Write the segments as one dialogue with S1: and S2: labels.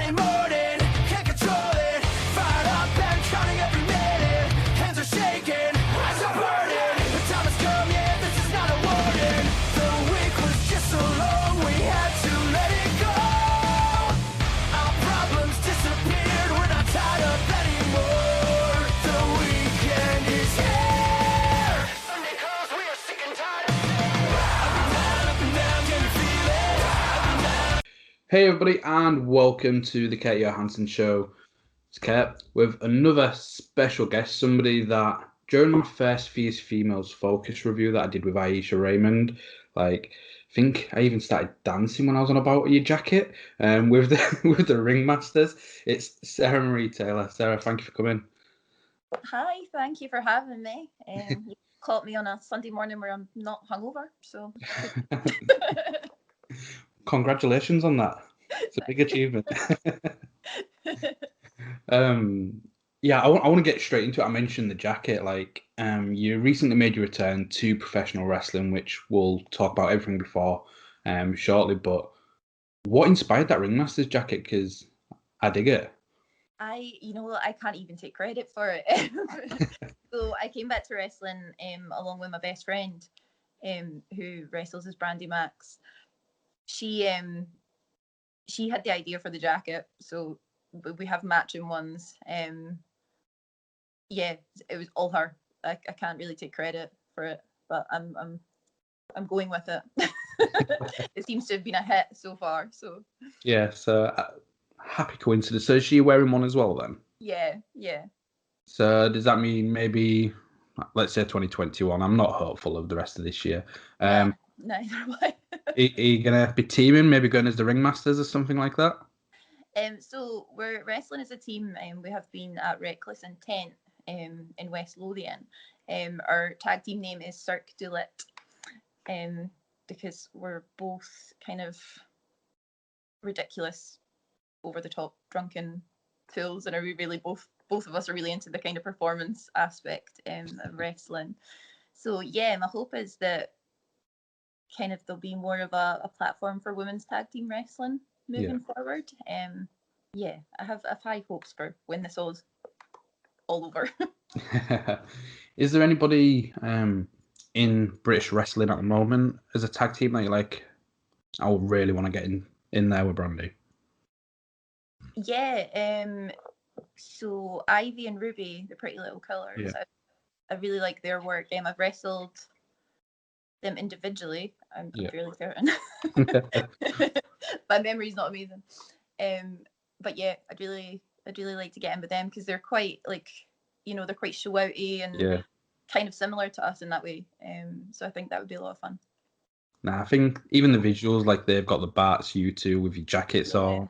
S1: and morning, can't control it. Fired up and counting every minute. Hands are shaking, eyes are burning. The time has come, yeah, this is not a warning. The week was just so long, we had to let it go. Our problems disappeared, we're not tied up anymore. The weekend is here. Sunday comes, we are sick and tired. Up and down, can you feel it? Up and down.
S2: Hey everybody, and welcome to the Johansson show. It's Kurt with another special guest, somebody that during my first Fierce Females Focus review that I did with Aisha Raymond, I think I even started dancing when I was on About Your Jacket with the with the ringmasters. It's Sara-Marie Taylor. Sarah, thank you for coming.
S3: Hi, thank you for having me. You caught me on a Sunday morning where I'm not hungover, so
S2: Congratulations on that. It's a big achievement. Yeah, I want to get straight into it. I mentioned the jacket. You recently made your return to professional wrestling, which we'll talk about everything before shortly. But what inspired that ringmaster's jacket? Because I dig it.
S3: I can't even take credit for it. So I came back to wrestling along with my best friend, who wrestles as Brandy Max. She had the idea for the jacket, so we have matching ones. Yeah, it was all her. I can't really take credit for it, but I'm going with it. It seems to have been a hit so far. So
S2: Yeah, so happy coincidence. So is she wearing one as well then?
S3: yeah.
S2: So does that mean maybe, let's say 2021? I'm not hopeful of the rest of this year.
S3: No, neither am I.
S2: Are you gonna be teaming, maybe going as the ringmasters or something like that?
S3: So we're wrestling as a team. We have been at Reckless Intent in West Lothian. Our tag team name is Cirque Du Lit, because we're both kind of ridiculous, over the top, drunken fools, and we really both of us are really into the kind of performance aspect of wrestling. So yeah, my hope is that kind of there'll be more of a platform for women's tag team wrestling moving forward. Yeah, I have high hopes for when this all's all over.
S2: Is there anybody in British wrestling at the moment as a tag team that you're like, I would really want to get in there with Brandy?
S3: Yeah, so Ivy and Ruby, the Pretty Little Killers,
S2: Yeah.
S3: I really like their work. I've wrestled them individually. I'm fairly certain. My memory's not amazing. But yeah, I'd really like to get in with them because they're quite they're quite show outy and kind of similar to us in that way. So I think that would be a lot of fun.
S2: Nah, I think even the visuals, like they've got the bats, you two with your jackets on.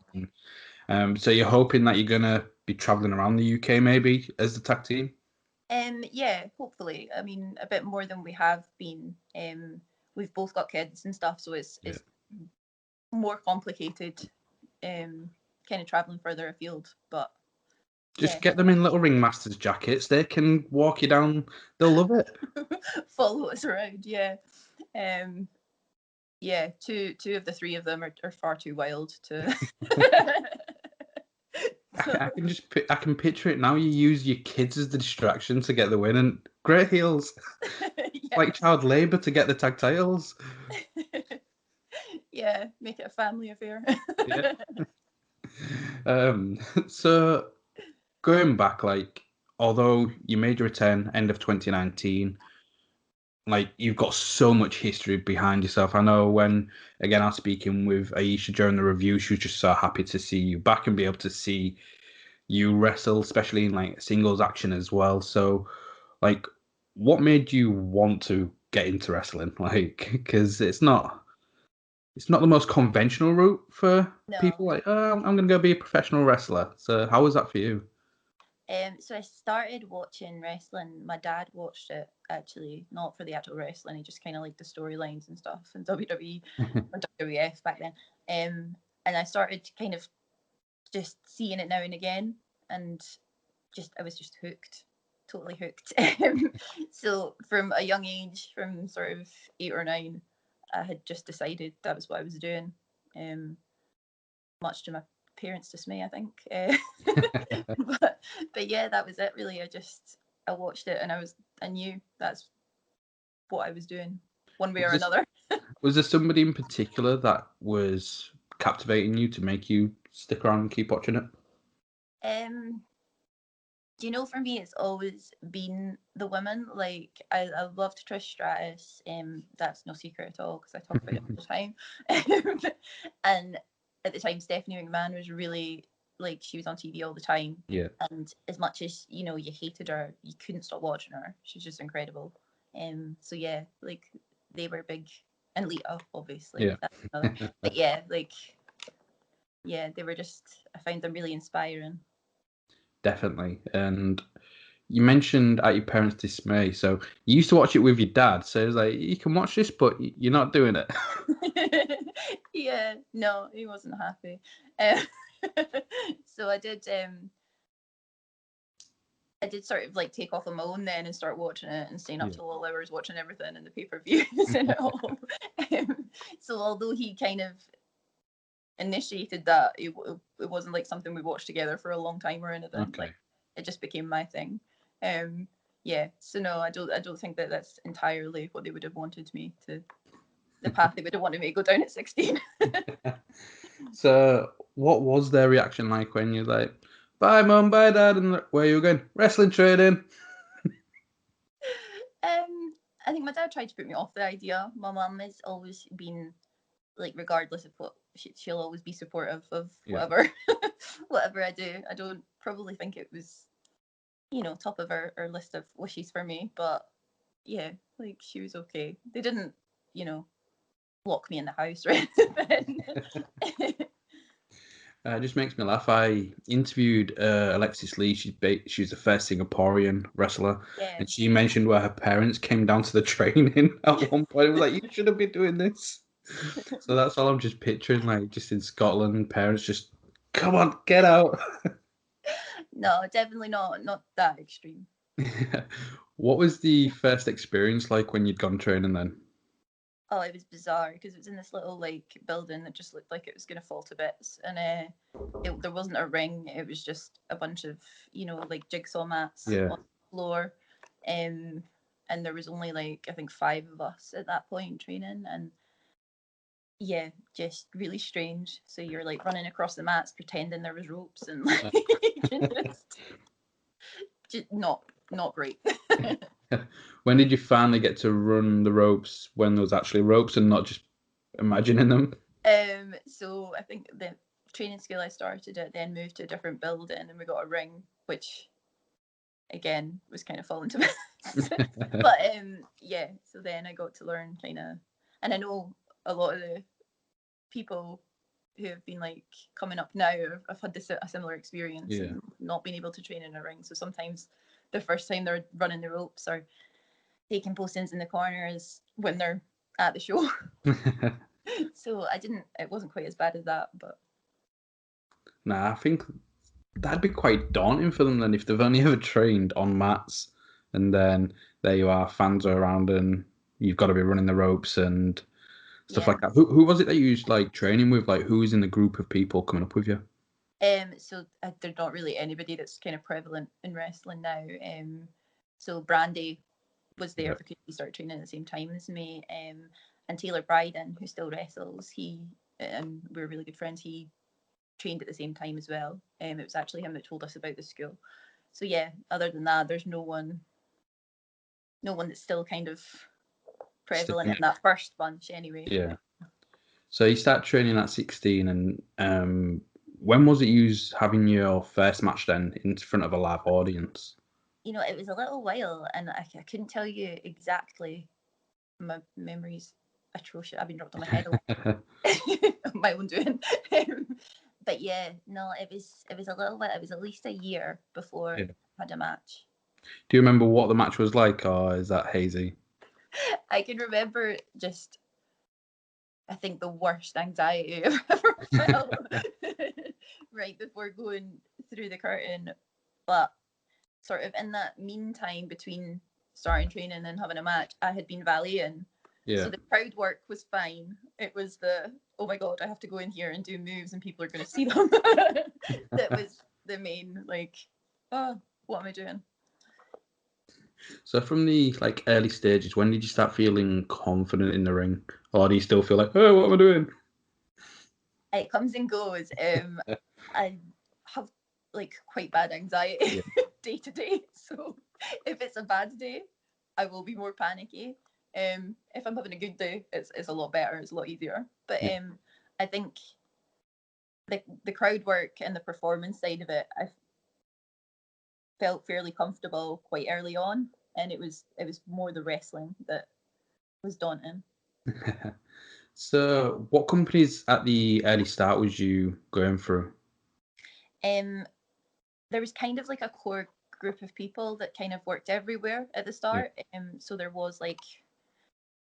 S2: So you're hoping that you're gonna be traveling around the UK maybe as the tag team?
S3: Yeah, hopefully. I mean, a bit more than we have been. We've both got kids and stuff, so it's more complicated. Kind of traveling further afield, but
S2: just get them in little ringmasters jackets. They can walk you down. They'll love it.
S3: Follow us around. Yeah. Yeah, two of the three of them are far too wild to.
S2: I can picture it now. You use your kids as the distraction to get the win, and great heels. Like child labour to get the tag titles.
S3: Yeah, make it a family affair.
S2: Yeah. So going back, although you made your return end of 2019, you've got so much history behind yourself. I know when, again, I was speaking with Aisha during the review, she was just so happy to see you back and be able to see you wrestle, especially in singles action as well. So, what made you want to get into wrestling? Because it's not the most conventional route for people. I'm going to go be a professional wrestler. So, how was that for you?
S3: So I started watching wrestling. My dad watched it, actually, not for the actual wrestling. He just kind of liked the storylines and stuff in WWE or WWF back then. And I started kind of just seeing it now and again, and I was just hooked, totally hooked. So from a young age, from sort of 8 or 9, I had just decided that was what I was doing. Much to my parents' dismay, I think. But yeah, that was it really. I watched it and I knew that's what I was doing one way or another.
S2: Was there somebody in particular that was captivating you to make you stick around and keep watching it?
S3: Do you know, for me, it's always been the women. Like, I loved Trish Stratus. That's no secret at all because I talk about it all the time. And at the time, Stephanie McMahon was really, like, she was on TV all the time.
S2: Yeah.
S3: And as much as, you hated her, you couldn't stop watching her. She was just incredible. So yeah, like, they were big. And Lita, obviously.
S2: Yeah.
S3: But yeah, like, yeah, they were just, I found them really inspiring.
S2: Definitely. And you mentioned at your parents' dismay. So you used to watch it with your dad. So it was like, you can watch this, but you're not doing it.
S3: Yeah, no, he wasn't happy. So I did sort of like take off on my own then and start watching it and staying up till all hours watching everything and the pay-per-views and it all. So although he kind of initiated that, it wasn't like something we watched together for a long time or anything.
S2: Okay.
S3: Like, it just became my thing. Yeah, so no, I don't think that that's entirely what they would have wanted me to, the path they would have wanted me to go down at 16.
S2: So what was their reaction like when you're like, bye mum, bye dad, and where are you going? Wrestling training.
S3: I think my dad tried to put me off the idea. My mum has always been, like, regardless of what, she'll always be supportive of whatever whatever I do. I don't probably think it was, top of her list of wishes for me, but yeah, like, she was okay. They didn't, lock me in the house or anything.
S2: It just makes me laugh. I interviewed Alexis Lee. She's the first Singaporean wrestler,
S3: Yeah.
S2: and she mentioned where her parents came down to the training at one point. It was like, you shouldn't be doing this. So that's all I'm just picturing, like, just in Scotland, parents just, come on, get out.
S3: No, definitely not that extreme.
S2: What was the first experience like when you'd gone training then?
S3: Oh, it was bizarre because it was in this little, like, building that just looked like it was going to fall to bits, and there wasn't a ring. It was just a bunch of, like, jigsaw mats on the floor, and there was only, like, I think 5 of us at that point training, and yeah, just really strange. So you're, like, running across the mats pretending there was ropes and, like, just not great.
S2: When did you finally get to run the ropes when there was actually ropes and not just imagining them?
S3: So I think the training school I started at then moved to a different building and we got a ring, which again was kind of falling to bits. But yeah, so then I got to learn kind of, and I know a lot of the people who have been, like, coming up now have had a similar experience and not being able to train in a ring. So sometimes the first time they're running the ropes or taking postings in the corners when they're at the show. So it wasn't quite as bad as that, but
S2: Nah, I think that'd be quite daunting for them then if they've only ever trained on mats and then there you are, fans are around and you've got to be running the ropes and stuff like that. Who was it that you was, like, training with? Like, who was in the group of people coming up with you?
S3: So there's not really anybody that's kind of prevalent in wrestling now. So Brandy was there because he started training at the same time as me. And Taylor Bryden, who still wrestles, he and we're really good friends. He trained at the same time as well. It was actually him that told us about the school. So yeah, other than that, there's no one that's still kind of prevalent in that first bunch anyway.
S2: Yeah. So you start training at 16 and when was it you was having your first match then in front of a live audience?
S3: It was a little while and I couldn't tell you exactly. My memory's atrocious. I've been dropped on my head a lot. My own doing. But yeah, no, it was a little bit. It was at least a year before I had a match.
S2: Do you remember what the match was like, or is that hazy?
S3: I can remember just, I think, the worst anxiety I've ever felt right before going through the curtain. But sort of in that meantime between starting training and having a match, I had been valeting.
S2: Yeah.
S3: So the crowd work was fine. It was the oh my god, I have to go in here and do moves and people are going to see them. That was the main, like, oh, what am I doing?
S2: So from the like early stages, when did you start feeling confident in the ring, or do you still feel like, oh, what am I doing?
S3: It comes and goes. I have like quite bad anxiety day to day, so if it's a bad day, I will be more panicky. If I'm having a good day, it's a lot better. It's a lot easier. But I think the crowd work and the performance side of it, I felt fairly comfortable quite early on, and it was more the wrestling that was daunting.
S2: So what companies at the early start was you going through?
S3: There was kind of like a core group of people that kind of worked everywhere at the start. So there was like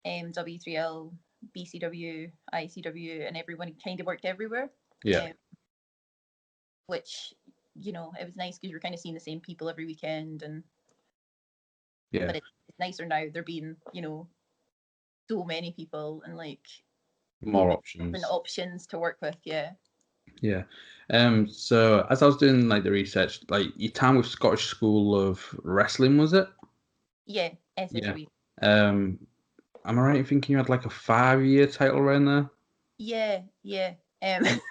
S3: W3L, BCW, ICW, and everyone kind of worked everywhere.
S2: Yeah.
S3: Which, you know, it was nice because you're kind of seeing the same people every weekend, and
S2: Yeah.
S3: but it's nicer now. There being, you know, so many people and like
S2: More
S3: different
S2: options.
S3: options to work with. Yeah.
S2: Yeah. So as I was doing like the research, like your time with Scottish School of Wrestling, was it?
S3: Yeah.
S2: Yeah.
S3: SSW.
S2: Am I right in thinking you had like a 5-year title reign there?
S3: Yeah. Yeah.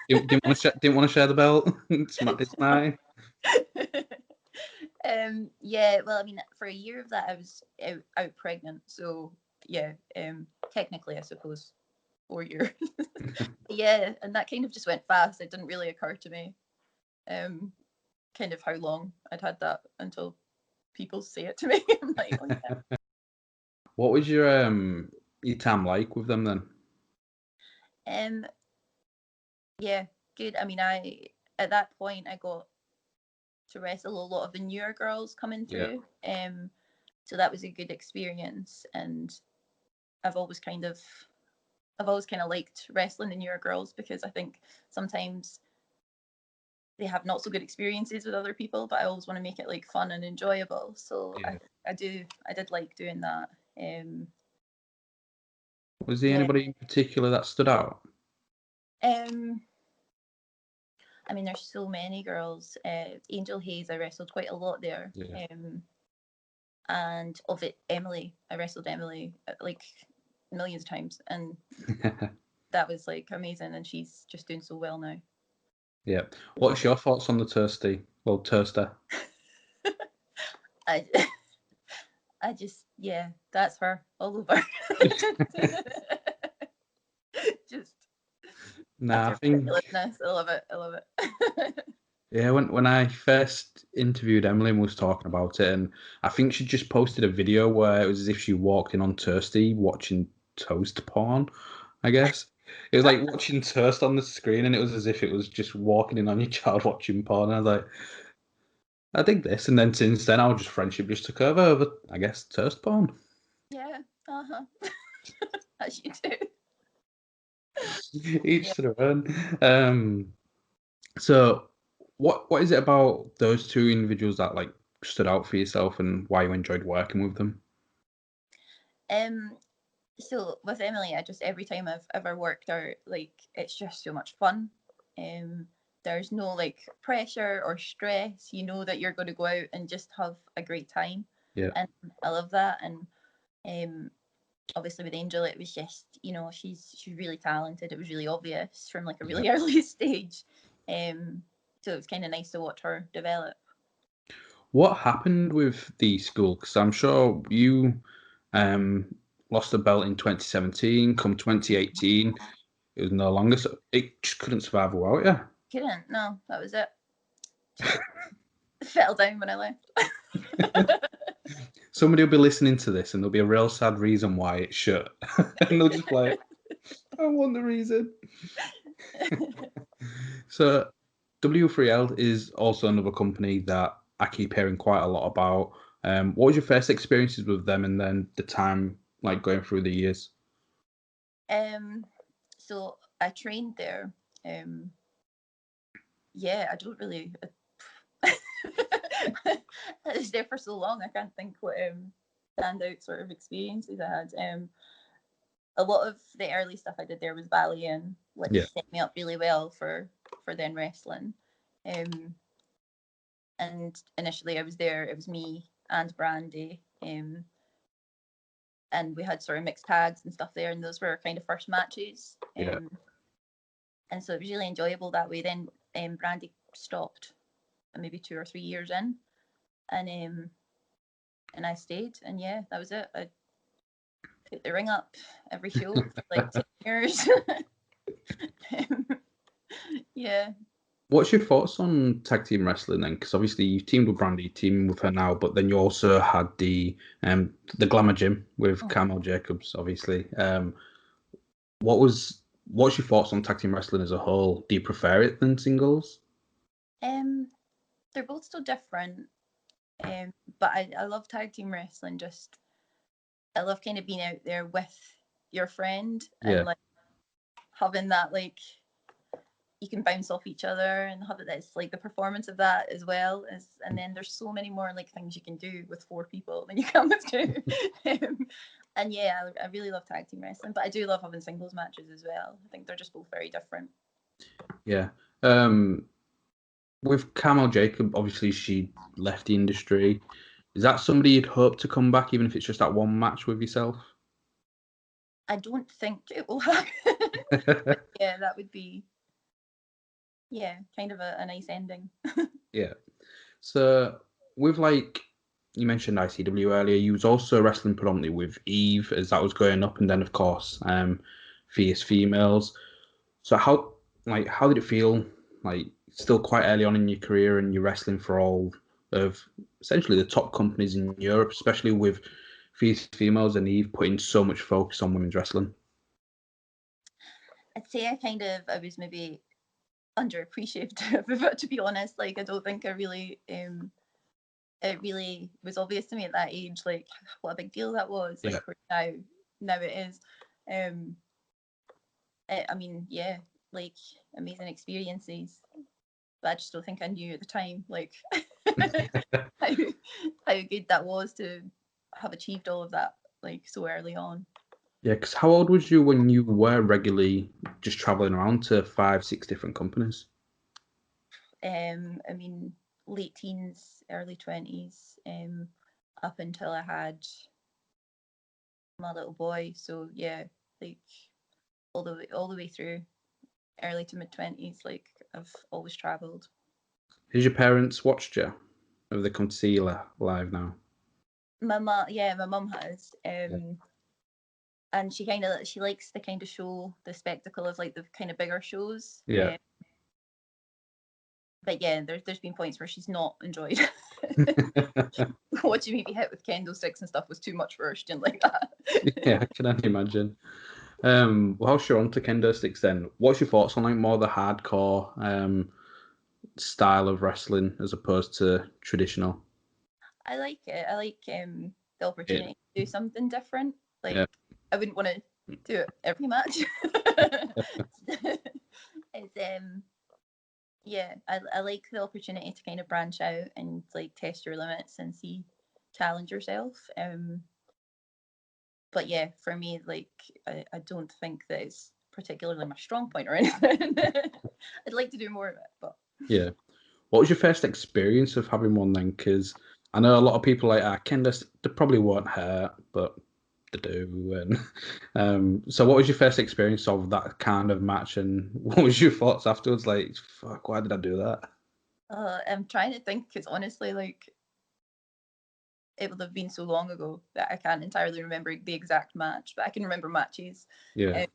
S2: Didn't want to share the belt. It's mine.
S3: Yeah, well, I mean, for a year of that, I was out pregnant, so yeah, technically, I suppose 4 years. Yeah, and that kind of just went fast. It didn't really occur to me, kind of how long I'd had that until people say it to me. I'm like, oh yeah.
S2: What was your time like with them then?
S3: Um, yeah, good. I mean, I at that point I got to wrestle a lot of the newer girls coming
S2: Yeah.
S3: through. So that was a good experience, and I've always kind of liked wrestling the newer girls because I think sometimes they have not so good experiences with other people, but I always want to make it like fun and enjoyable. So
S2: Yeah.
S3: I did like doing that.
S2: Was there
S3: Yeah.
S2: anybody in particular that stood out?
S3: I mean, there's so many girls. Angel Hayes, I wrestled quite a lot there.
S2: Yeah.
S3: And of it, Emily, I wrestled Emily like millions of times, and that was like amazing. And she's just doing so well now.
S2: Yeah. What's your thoughts on the Tursty? Well, Turster.
S3: I I just, yeah, that's her all over. Just
S2: Nah,
S3: that's
S2: I
S3: her
S2: think
S3: ridiculousness. I love it. I love it.
S2: yeah. When I first interviewed Emily and was talking about it, and I think she just posted a video where it was as if she walked in on Tursty watching toast porn. I guess it was like watching toast on the screen, and it was as if it was just walking in on your child watching porn. And I was like, I dig this. And then since then, our just friendship just took over, I guess, toast porn.
S3: Yeah. Uh huh. As you do.
S2: Each
S3: Yeah.
S2: to their own. So, what is it about those two individuals that like stood out for yourself, and why you enjoyed working with them?
S3: Um. So with Emily, I just every time I've ever worked out, like it's just so much fun. Um. There's no like pressure or stress. You know that you're going to go out and just have a great time,
S2: Yeah.
S3: and I love that. And obviously with Angel, it was just, you know, she's really talented. It was really obvious from like a
S2: Yeah.
S3: really early stage. So it was kind of nice to watch her develop.
S2: What happened with the school? Because I'm sure you um lost the belt in 2017. Come 2018, it was no longer. So it just couldn't survive without you.
S3: Couldn't, no, that was it. Just fell down when I left.
S2: Somebody will be listening to this, and there'll be a real sad reason why it shut, and they'll just like, I want the reason. So, W3L is also another company that I keep hearing quite a lot about. What was your first experiences with them, and then the time like going through the years?
S3: So I trained there. Yeah, I don't really. I was there for so long. I can't think what standout sort of experiences I had. a lot of the early stuff I did there was ballet, which
S2: Yeah.
S3: set me up really well for then wrestling. And initially I was there, it was me and Brandy, and we had sort of mixed tags and stuff there, and those were our kind of first matches.
S2: Yeah.
S3: And so it was really enjoyable that way. Then Brandy stopped maybe 2 or 3 years in, and I stayed, and yeah, that was it. I put the ring up every show for like 10 years. Yeah.
S2: What's your thoughts on tag team wrestling then? Because obviously you've teamed with Brandy, teaming with her now, but then you also had the Glamour Gym with Carmel Jacobs, obviously. What's your thoughts on tag team wrestling as a whole? Do you prefer it than singles?
S3: They're both so different. But I love tag team wrestling. Just I love kind of being out there with your friend and like having that, like, you can bounce off each other and have it. That's like the performance of that as well as, and then there's so many more like things you can do with 4 people than you can with 2. And yeah, I really love tag team wrestling, but I do love having singles matches as well. I think they're just both very different.
S2: Yeah. With Carmel Jacob, obviously she left the industry. Is that somebody you'd hope to come back, even if it's just that one match with yourself?
S3: I don't think it will happen. Yeah, that would be, yeah, kind of a nice ending.
S2: Yeah. So with, like, you mentioned ICW earlier, you was also wrestling predominantly with Eve as that was going up, and then of course Fierce Females. So how did it feel, like, still quite early on in your career and you're wrestling for all of essentially the top companies in Europe, especially with Fierce Females and Eve putting so much focus on women's wrestling?
S3: I'd say I was maybe underappreciative of it, to be honest. Like, I don't think I really it really was obvious to me at that age, like, what a big deal that was. Like, now it is. I mean, yeah, like, amazing experiences, but I just don't think I knew at the time, like, how good that was to have achieved all of that, like, so early on.
S2: Yeah, because how old was you when you were regularly just traveling around to 5, 6 different companies?
S3: I mean, late teens, early 20s, up until I had my little boy. So yeah, like, all the way through early to mid 20s, like, I've always travelled.
S2: Has your parents watched you? Have they come to see you live now?
S3: My mum has, and she likes the kind of show, the spectacle of like the kind of bigger shows.
S2: Yeah.
S3: But yeah, there's been points where she's not enjoyed. Watching me be hit with candlesticks and stuff was too much for her. She didn't like that.
S2: Yeah, I can only imagine. Whilst you're on to kendo sticks then, what's your thoughts on, like, more the hardcore style of wrestling as opposed to traditional?
S3: I like it. I like the opportunity to do something different. Like,
S2: Yeah.
S3: I wouldn't want to do it every match. It's yeah, I like the opportunity to kind of branch out and like test your limits and challenge yourself. But yeah, for me, like, I don't think that it's particularly my strong point or anything. I'd like to do more of it, but
S2: Yeah. What was your first experience of having one then? Because I know a lot of people like, kendo, they probably won't hurt, but they do. And so what was your first experience of that kind of match, and what was your thoughts afterwards? Like, fuck, why did I do that?
S3: I'm trying to think, because honestly, like, it would have been so long ago that I can't entirely remember the exact match, but I can remember matches.
S2: Yeah.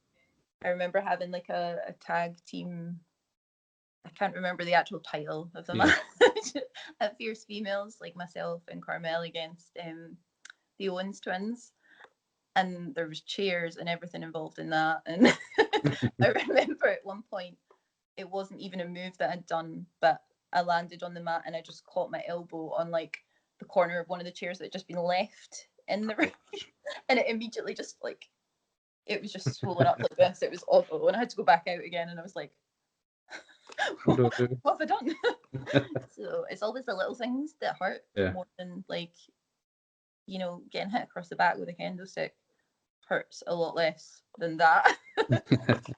S3: I remember having like a tag team. I can't remember the actual title of the match. At Fierce Females, like myself and Carmel against the Owens twins, and there was chairs and everything involved in that. And I remember at one point it wasn't even a move that I'd done, but I landed on the mat and I just caught my elbow on like the corner of one of the chairs that had just been left in the ring, and it immediately just like, it was just swollen up like this. It was awful, and I had to go back out again, and I was like, what have I done? So it's always the little things that hurt more than, like, getting hit across the back with a kendo stick. hurts a lot less than that.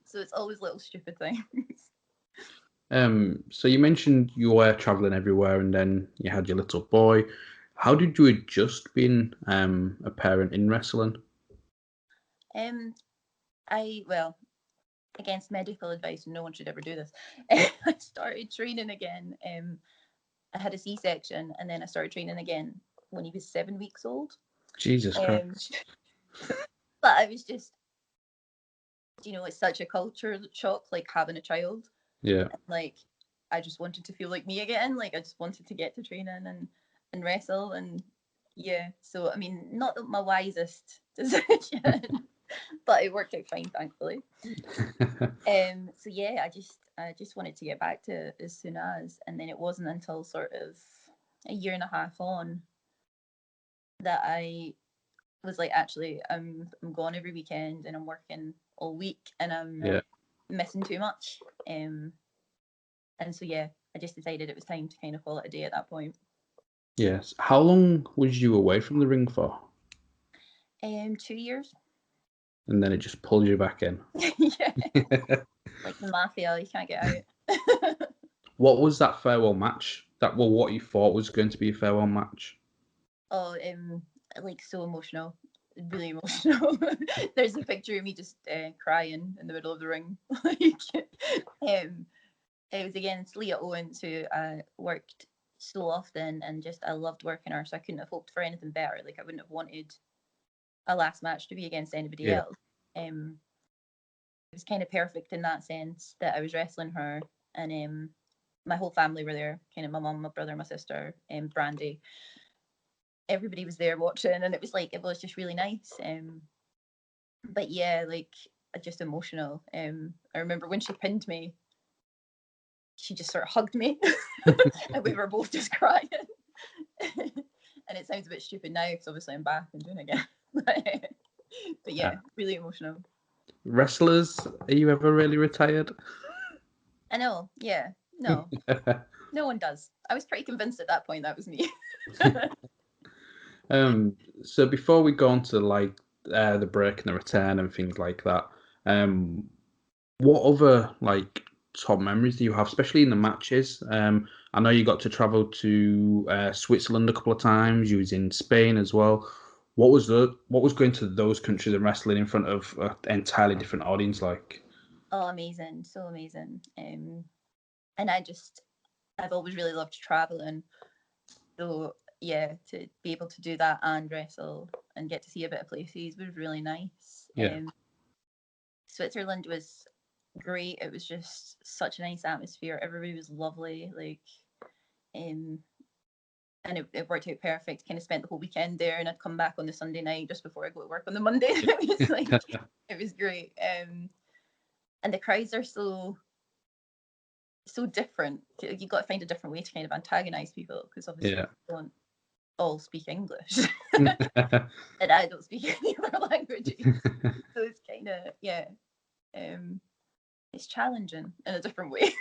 S3: So it's always little stupid things.
S2: So you mentioned you were traveling everywhere, and then you had your little boy. How did you adjust being a parent in wrestling?
S3: Well, against medical advice, no one should ever do this. I started training again. I had a C-section, and then I started training again when he was 7 weeks old.
S2: Jesus
S3: Um,
S2: Christ.
S3: but I was just, it's such a culture shock, like having a child.
S2: Yeah.
S3: Like, I just wanted to feel like me again. Like, I just wanted to get to training and wrestle. And yeah, so, I mean, not my wisest decision, but it worked out fine, thankfully. So yeah, I just wanted to get back to it as soon as, and then it wasn't until sort of a year and a half on that I was like, actually, I'm gone every weekend and I'm working all week and I'm
S2: Yeah.
S3: missing too much. And so yeah, I just decided it was time to kind of call it a day at that point.
S2: Yes. How long was you away from the ring for?
S3: 2 years.
S2: And then it just pulled you back in.
S3: Yeah, like the mafia, you can't get out.
S2: What was that farewell match? What you thought was going to be a farewell match?
S3: Oh, like so emotional, really emotional. There's a picture of me just crying in the middle of the ring. Like, it was against Leah Owens, who worked so often, and just I loved working her, so I couldn't have hoped for anything better. Like, I wouldn't have wanted a last match to be against anybody
S2: Yeah.
S3: else. It was kind of perfect in that sense that I was wrestling her, and my whole family were there. Kind of my mum, my brother, my sister, Brandy. Everybody was there watching, and it was just really nice. But yeah, like, just emotional. I remember when she pinned me, she just sort of hugged me, and we were both just crying. And it sounds a bit stupid now because obviously I'm back and doing it again. But yeah, really emotional.
S2: Wrestlers, are you ever really retired?
S3: I know. Yeah. No, no one does. I was pretty convinced at that point that was me.
S2: So before we go on to like the break and the return and things like that, what other like top memories do you have, especially in the matches? I know you got to travel to Switzerland a couple of times. You was in Spain as well. What was going to those countries and wrestling in front of an entirely different audience like?
S3: Oh, amazing. So amazing. And I've always really loved traveling. So yeah, to be able to do that and wrestle and get to see a bit of places was really nice.
S2: Yeah.
S3: Switzerland was great. It was just such a nice atmosphere. Everybody was lovely. Like, and it worked out perfect. Kind of spent the whole weekend there, and I'd come back on the Sunday night just before I go to work on the Monday. It was like it was great. And the crowds are so different. You got to find a different way to kind of antagonize people because obviously
S2: Yeah.
S3: they don't all speak English, and I don't speak any other languages. So it's kind of it's challenging in a different way.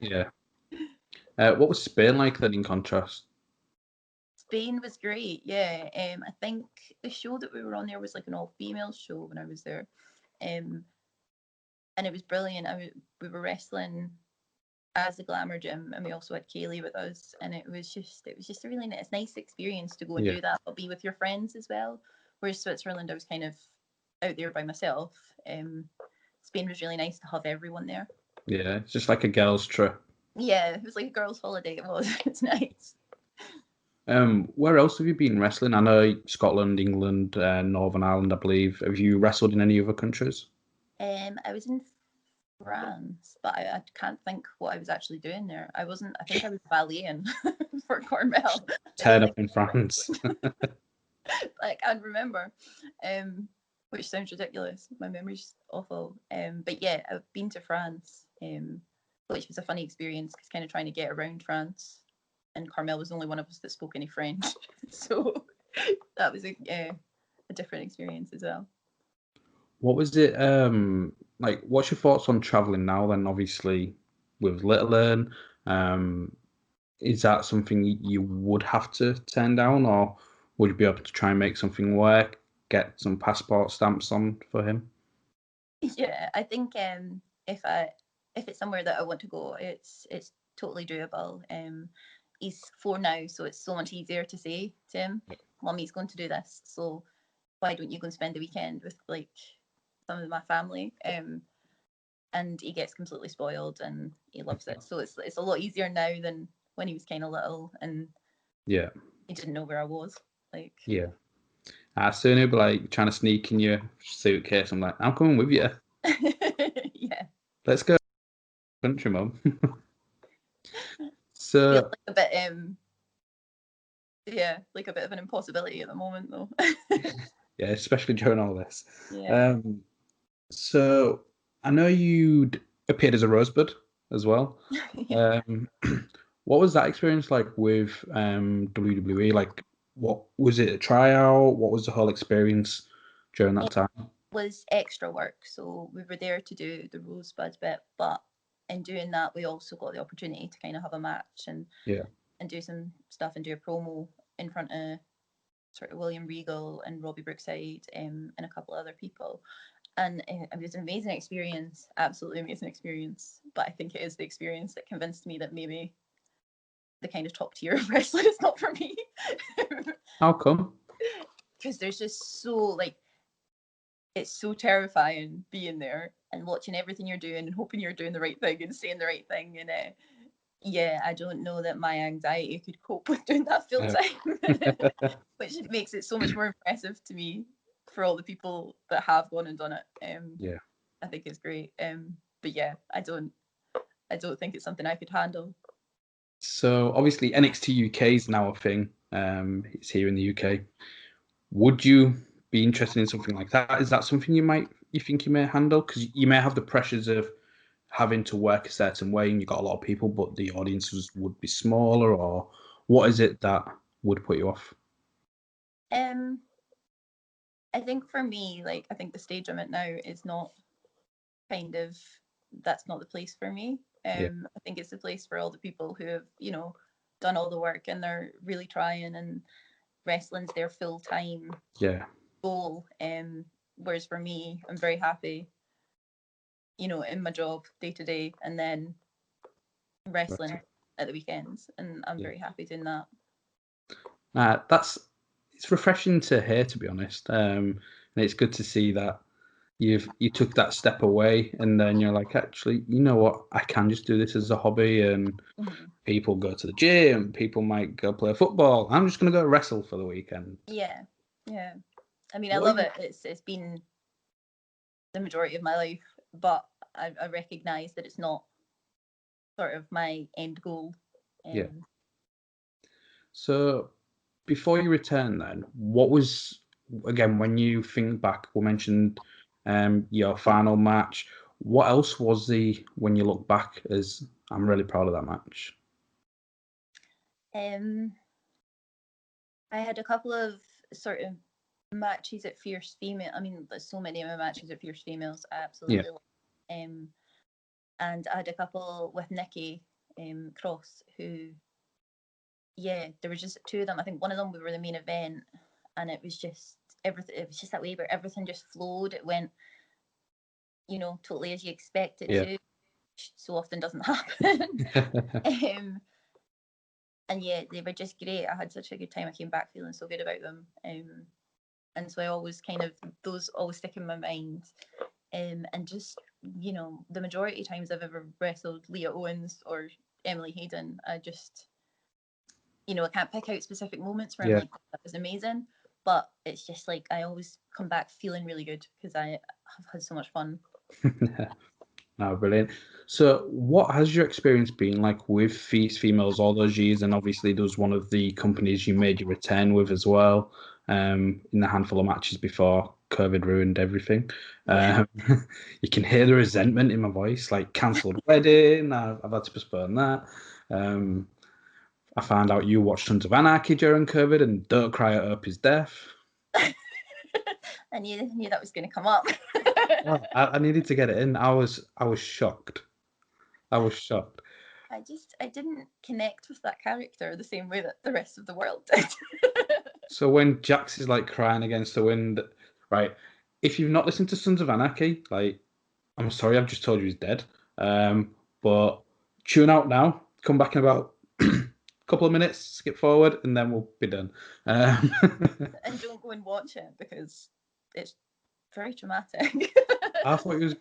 S2: Yeah. What was Spain like then in contrast?
S3: Spain was great, yeah. I think the show that we were on there was like an all-female show when I was there, um, and it was brilliant. We were wrestling as the Glamour Gym, and we also had Kaylee with us, and it was just a really nice experience to go and
S2: Yeah.
S3: do that, but be with your friends as well. Whereas Switzerland, I was kind of out there by myself. Spain was really nice to have everyone there.
S2: Yeah, it's just like a girls' trip.
S3: Yeah, it was like a girls' holiday. It was. It's nice.
S2: Where else have you been wrestling? I know Scotland, England, Northern Ireland, I believe. Have you wrestled in any other countries?
S3: I was in France, but I can't think what I was actually doing there. I wasn't. I think I was balleting for Cornell.
S2: Turn up in France.
S3: I can't remember, which sounds ridiculous. My memory's awful. But yeah, I've been to France, which was a funny experience because kind of trying to get around France, and Carmel was the only one of us that spoke any French, so that was a different experience as well.
S2: What was it like? What's your thoughts on traveling now? Then, obviously, with Little Ern, is that something you would have to turn down, or would you be able to try and make something work? get some passport stamps on for him?
S3: Yeah, I think if it's somewhere that I want to go, it's totally doable. He's 4 now, so it's so much easier to say to him, "Mummy's going to do this, so why don't you go and spend the weekend with like some of my family?" And he gets completely spoiled and he loves it. So it's a lot easier now than when he was kind of little and
S2: Yeah,
S3: he didn't know where I was. Like,
S2: yeah. Soon he'll be like trying to sneak in your suitcase. I'm like, I'm coming with you.
S3: yeah,
S2: Let's go country, mum.
S3: feels
S2: So
S3: like a bit yeah, like a bit of an impossibility at the moment though.
S2: yeah, especially during all this.
S3: Yeah.
S2: So I know you'd appeared as a Rosebud as well.
S3: Yeah.
S2: What was that experience like with WWE? Like, what was it a tryout? What was the whole experience during that
S3: It
S2: time?
S3: was extra work, so we were there to do the Rosebud bit, but in doing that, we also got the opportunity to kind of have a match
S2: Yeah,
S3: and do some stuff and do a promo in front of sort of William Regal and Robbie Brookside and a couple of other people. And it was an amazing experience, absolutely amazing experience. But I think it is the experience that convinced me that maybe the kind of top tier of wrestling is not for me.
S2: how come?
S3: Because there's just so like it's so terrifying being there and watching everything you're doing and hoping you're doing the right thing and saying the right thing. And yeah, I don't know that my anxiety could cope with doing that full
S2: Uh,
S3: time, which makes it so much more impressive to me for all the people that have gone and done it.
S2: yeah.
S3: I think it's great. But yeah, I don't think it's something I could handle.
S2: So obviously NXT UK is now a thing. It's here in the UK. Would you be interested in something like that? Is that something you think you may handle? Because you may have the pressures of having to work a certain way, and you've got a lot of people, but the audiences would be smaller. Or what is it that would put you off?
S3: Um, I think for me, like I think the stage I'm at now is not kind of that's not the place for me.
S2: Yeah,
S3: I think it's the place for all the people who have, done all the work and they're really trying and wrestling's their full time
S2: yeah,
S3: goal. Whereas for me, I'm very happy, in my job day to day and then wrestling at the weekends. And I'm
S2: yeah.
S3: very happy doing that.
S2: That's it's refreshing to hear, to be honest. And it's good to see that you took that step away, and then you're like, actually, you know what? I can just do this as a hobby, and
S3: Mhm.
S2: people go to the gym, people might go play football. I'm just gonna go wrestle for the weekend.
S3: Yeah. Yeah. I mean, I
S2: What are
S3: love
S2: you?
S3: it. It's been the majority of my life, but I recognize that it's not sort of my end goal.
S2: Yeah.
S3: Um,
S2: So before you return, then, what was again when you think back? We mentioned your final match. What else was the when you look back as I'm really proud of that match?
S3: um, I had a couple of sort of matches at Fierce Female. I mean, there's so many of my matches at Fierce Females. I
S2: Yeah,
S3: absolutely love. Um, and I had a couple with Nikki Cross, who, yeah, there was just 2 of them. I think one of them we were the main event, and it was just everything. It was just that way where everything just flowed. It went, totally as you expect it
S2: yeah,
S3: to. Which so often doesn't happen. um, and yeah, they were just great. I had such a good time. I came back feeling so good about them. And so I always kind of those always stick in my mind. And just the majority of times I've ever wrestled Leah Owens or Emily Hayden, I just I can't pick out specific moments where I'm
S2: yeah.
S3: like that was amazing, but it's just like I always come back feeling really good because I have had so much fun.
S2: No, brilliant. So, what has your experience been like with females all those years? And obviously, there was one of the companies you made your return with as well, in a handful of matches before COVID ruined everything.
S3: Yeah.
S2: Um, you can hear the resentment in my voice, like cancelled wedding. I've had to postpone that. Um, I found out you watched tons of Anarchy during COVID, and don't cry at Opie's death.
S3: I knew that was going to come up.
S2: Oh, I needed to get it in. I was shocked. I was shocked.
S3: I didn't connect with that character the same way that the rest of the world did.
S2: So when Jax is like crying against the wind, right? If you've not listened to Sons of Anarchy, like, I'm sorry, I've just told you he's dead. But tune out now. Come back in about a couple of minutes. Skip forward, and then we'll be done.
S3: And don't go and watch it because it's very traumatic.
S2: I thought he was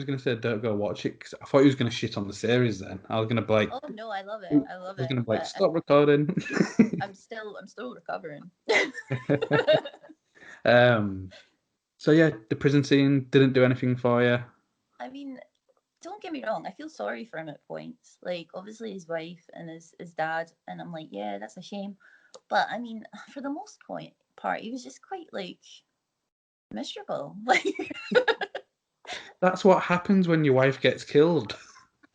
S2: going to say don't go watch it 'cause I thought he was going to shit on the series. Then I was going to be like,
S3: Oh no, I love it.
S2: I
S3: I love
S2: was
S3: it.
S2: going to be like,
S3: But
S2: stop recording.
S3: I'm still recovering.
S2: um. So yeah, the prison scene didn't do anything for you.
S3: I mean, don't get me wrong, I feel sorry for him at points. Like, obviously, his wife and his dad, and I'm like, yeah, that's a shame. But I mean, for the most part, he was just quite like miserable. Like,
S2: That's what happens when your wife gets killed.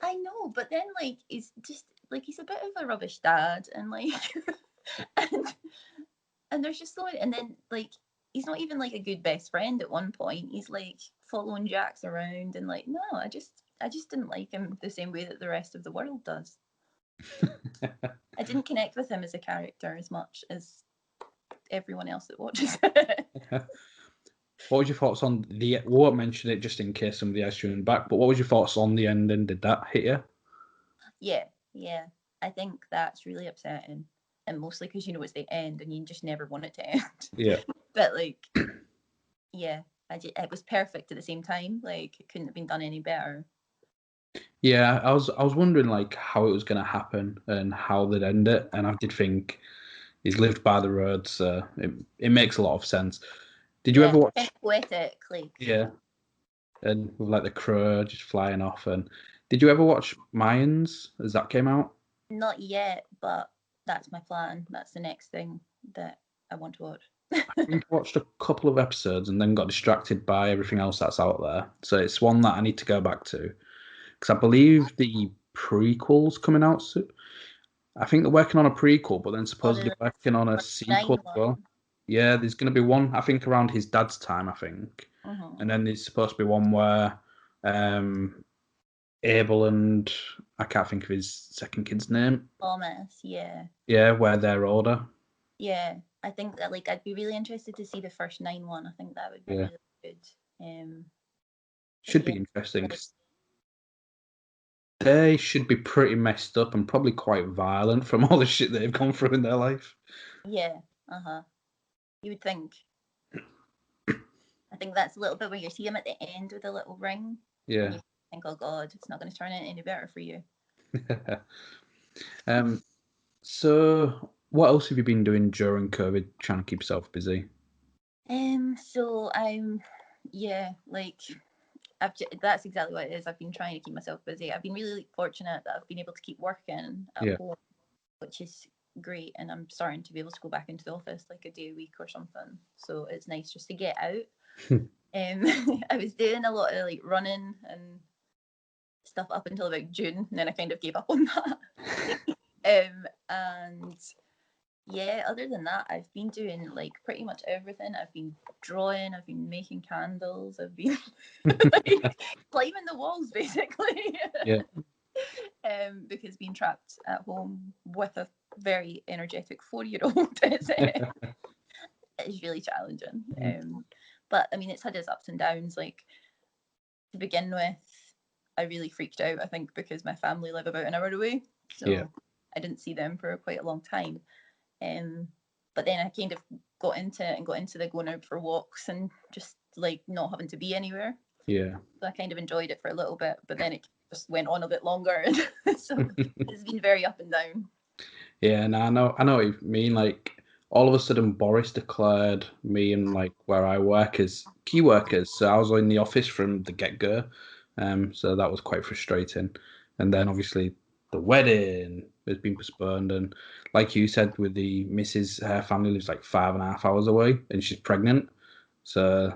S3: I know, but then like he's just like he's a bit of a rubbish dad, and like, and there's just so many, and then like he's not even like a good best friend at one point. He's like following Jax around, and like, no, I just didn't like him the same way that the rest of the world does. I didn't connect with him as a character as much as everyone else that watches it.
S2: What was your thoughts on the? We won't mention it just in case somebody else tuned back. But what was your thoughts on the ending? Did that hit you?
S3: Yeah. I think that's really upsetting, and mostly because you know it's the end, and you just never want it to end.
S2: Yeah.
S3: But like, yeah, it was perfect at the same time. Like, it couldn't have been done any better.
S2: Yeah, I was wondering like how it was going to happen and how they'd end it, and I did think he's lived by the road, so it makes a lot of sense. Did you
S3: Yeah,
S2: ever watch?
S3: kind of poetic. Like,
S2: Yeah, and with like the crow just flying off, and did you ever watch Mayans as that came out?
S3: not yet, but that's my plan. That's the next thing that I want to watch.
S2: I think I watched a couple of episodes and then got distracted by everything else that's out there. So it's one that I need to go back to because I believe the prequel's coming out soon. I think they're working on a prequel, but then
S3: Oh,
S2: supposedly
S3: the
S2: working on a
S3: nine
S2: sequel as
S3: one.
S2: well. Yeah, there's going to be one, I think, around his dad's time, I think.
S3: Mm-hmm.
S2: And then there's supposed to be one where um, Abel and I can't think of his second kid's name.
S3: Thomas, yeah.
S2: Yeah, where they're older.
S3: Yeah, I think that like I'd be really interested to see the first 9 1. I think that would be
S2: Yeah,
S3: really good. But
S2: should
S3: yeah,
S2: be interesting.
S3: like,
S2: 'Cause they should be pretty messed up and probably quite violent from all the shit they've gone through in their life.
S3: yeah, you would think. I think that's a little bit where you see him at the end with a little ring, and
S2: Yeah.
S3: you think, oh God, it's not going to turn out any better for you.
S2: um. So, what else have you been doing during COVID, trying to keep yourself busy?
S3: So I'm, yeah, like that's exactly what it is. I've been trying to keep myself busy. I've been really fortunate that I've been able to keep working at
S2: Yeah.
S3: home, which is great. And I'm starting to be able to go back into the office like a day a week or something. So it's nice just to get out. I was doing a lot of like running and stuff up until about June, and then I kind of gave up on that. And yeah, other than that, I've been doing like pretty much everything. I've been drawing, I've been making candles, I've been like climbing the walls basically.
S2: Yeah.
S3: Because being trapped at home with a very energetic 4-year-old is really challenging. But I mean, it's had its ups and downs. Like, to begin with, I really freaked out, I think, because my family live about an hour away. So
S2: Yeah.
S3: I didn't see them for quite a long time. But then I kind of got into it and got into the going out for walks and just like not having to be anywhere.
S2: Yeah.
S3: So I kind of enjoyed it for a little bit, but then it just went on a bit longer. So it's been very up and down.
S2: Yeah, no, I know what you mean. Like, all of a sudden, Boris declared me and like where I work as key workers. So I was in the office from the get go. So that was quite frustrating. And then obviously the wedding has been postponed. And like you said, with the missus, her family lives like 5.5 hours away, and she's pregnant. So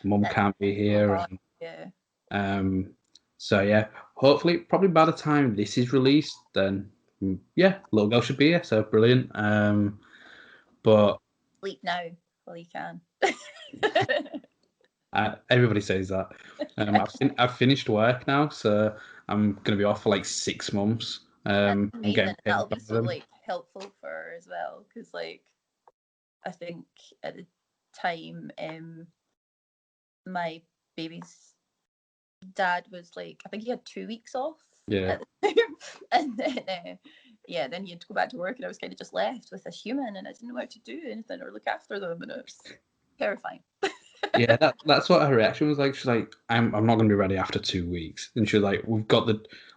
S2: mum
S3: That's
S2: can't be
S3: so
S2: here.
S3: hard. Yeah.
S2: Um, so yeah, hopefully, probably by the time this is released, then yeah, little girl should be here. So brilliant. But
S3: Sleep now while you can.
S2: everybody says that. I've finished work now, so I'm gonna be off for like 6 months.
S3: That's
S2: I'm
S3: amazing.
S2: getting
S3: That'll
S2: paid by
S3: be so
S2: them.
S3: like helpful for her as well, because like I think at the time, my baby's dad was like, I think he had 2 weeks off
S2: Yeah.
S3: at the time, and then then he had to go back to work, and I was kind of just left with this human, and I didn't know how to do anything or look after them, and it was terrifying.
S2: Yeah, that's what her reaction was like. She's like, I'm not gonna be ready after 2 weeks. And she was like, we've got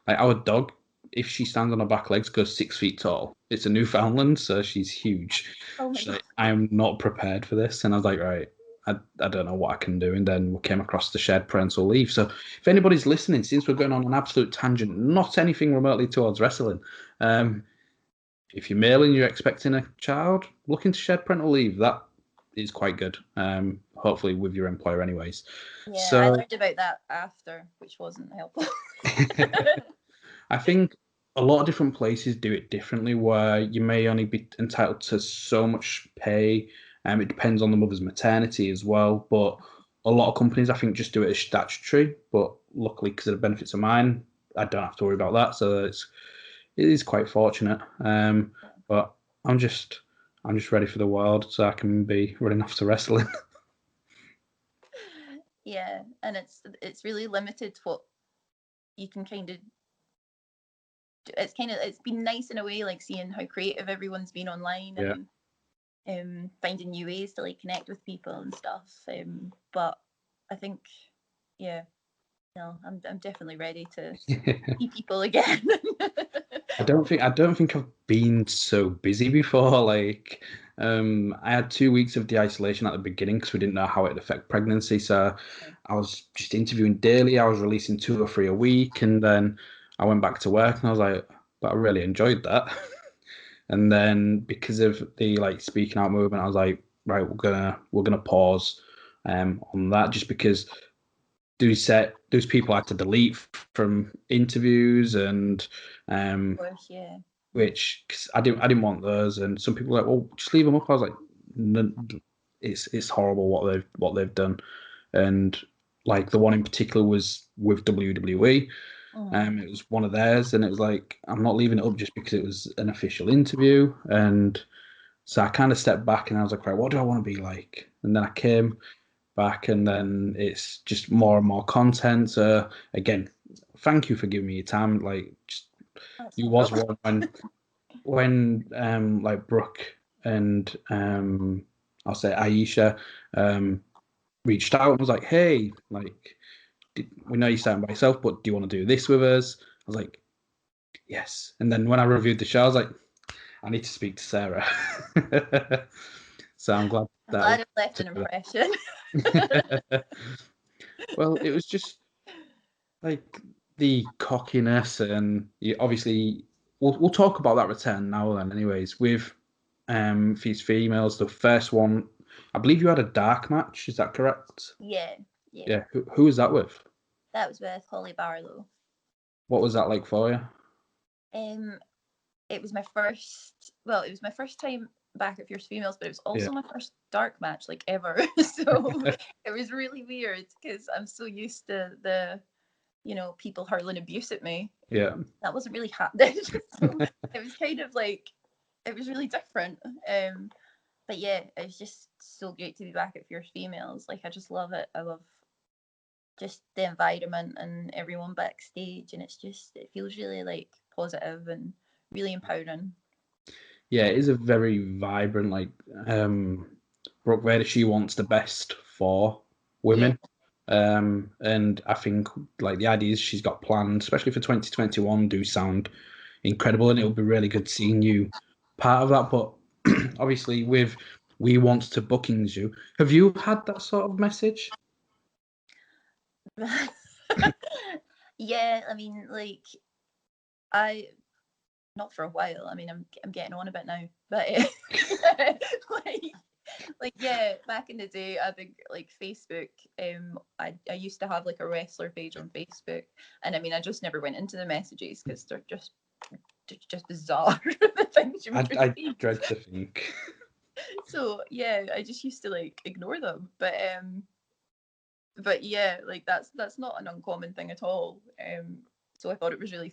S2: our dog, if she stands on her back legs, goes 6 feet tall. It's a Newfoundland, so she's huge.
S3: Oh my
S2: She's
S3: god.
S2: like, I'm not prepared for this. And I was like, right, I don't know what I can do. And then we came across the shared parental leave. So if anybody's listening, since we're going on an absolute tangent, not anything remotely towards wrestling, if you're male and you're expecting a child, look into shared parental leave. That is quite good. Hopefully with your employer anyways.
S3: Yeah,
S2: So
S3: I learned about that after, which wasn't helpful.
S2: I think a lot of different places do it differently, where you may only be entitled to so much pay. It depends on the mother's maternity as well. But a lot of companies, I think, just do it as statutory. But luckily, because of the benefits of mine, I don't have to worry about that. So it is quite fortunate. But I'm just ready for the world, so I can be running off to wrestling.
S3: Yeah, and it's really limited what you can kind of. It's been nice in a way, like seeing how creative everyone's been online,
S2: Yeah.
S3: and finding new ways to like connect with people and stuff. But I think, yeah, no, I'm definitely ready to see people again.
S2: I don't think I've been so busy before. Like, I had 2 weeks of the isolation at the beginning because we didn't know how it'd affect pregnancy. So I was just interviewing daily. I was releasing 2 or 3 a week, and then I went back to work, and I was like, but I really enjoyed that. And then because of the like speaking out movement, I was like, right, we're gonna pause on that, just because those people I had to delete from interviews, and
S3: Of course, yeah.
S2: which, cause I didn't want those, and some people were like, well, just leave them up. I was like, no, it's horrible what they've done, and like the one in particular was with WWE. It was one of theirs, and it was like, I'm not leaving it up just because it was an official interview. And so I kind of stepped back, and I was like, right, what do I want to be like? And then I came back, and then it's just more and more content. So again, thank you for giving me your time. Like, just,
S3: That's
S2: you
S3: no
S2: was
S3: problem.
S2: one when like Brooke and I'll say Aisha reached out and was like, hey, like, we know you're starting by yourself, but do you want to do this with us? I was like, yes. And then when I reviewed the show, I was like, I need to speak to Sarah. So I'm glad
S3: I'm
S2: that
S3: glad it left an impression.
S2: well, it was just like the cockiness, and obviously we'll talk about that return now then anyways with these females. The first one, I believe you had a dark match, is that correct?
S3: Yeah.
S2: Yeah. Who was that with?
S3: That was with Holly Barlow.
S2: What was that like for you?
S3: It was my first time back at Fierce Females, but it was also my first dark match like ever. So it was really weird because I'm so used to the people hurling abuse at me.
S2: Yeah.
S3: That wasn't really happening. So it was kind of like, it was really different. But yeah, it was just so great to be back at Fierce Females. Like, I just love it. I love just the environment and everyone backstage, and it feels really like positive and really empowering.
S2: Yeah, it is a very vibrant, like, Brooke Vader, she wants the best for
S3: Yeah.
S2: women. And I think like the ideas she's got planned, especially for 2021, do sound incredible, and it'll be really good seeing you part of that. But obviously, with We Want to bookings you, have you had that sort of message?
S3: Yeah, I mean, like, I not for a while. I mean, I'm getting on a bit now, but like yeah, back in the day, I think like Facebook. I used to have like a wrestler page on Facebook, and I mean, I just never went into the messages because they're just bizarre the things you would
S2: I
S3: receive.
S2: dread to think.
S3: So yeah, I just used to like ignore them, but yeah, like that's not an uncommon thing at all. So I thought it was really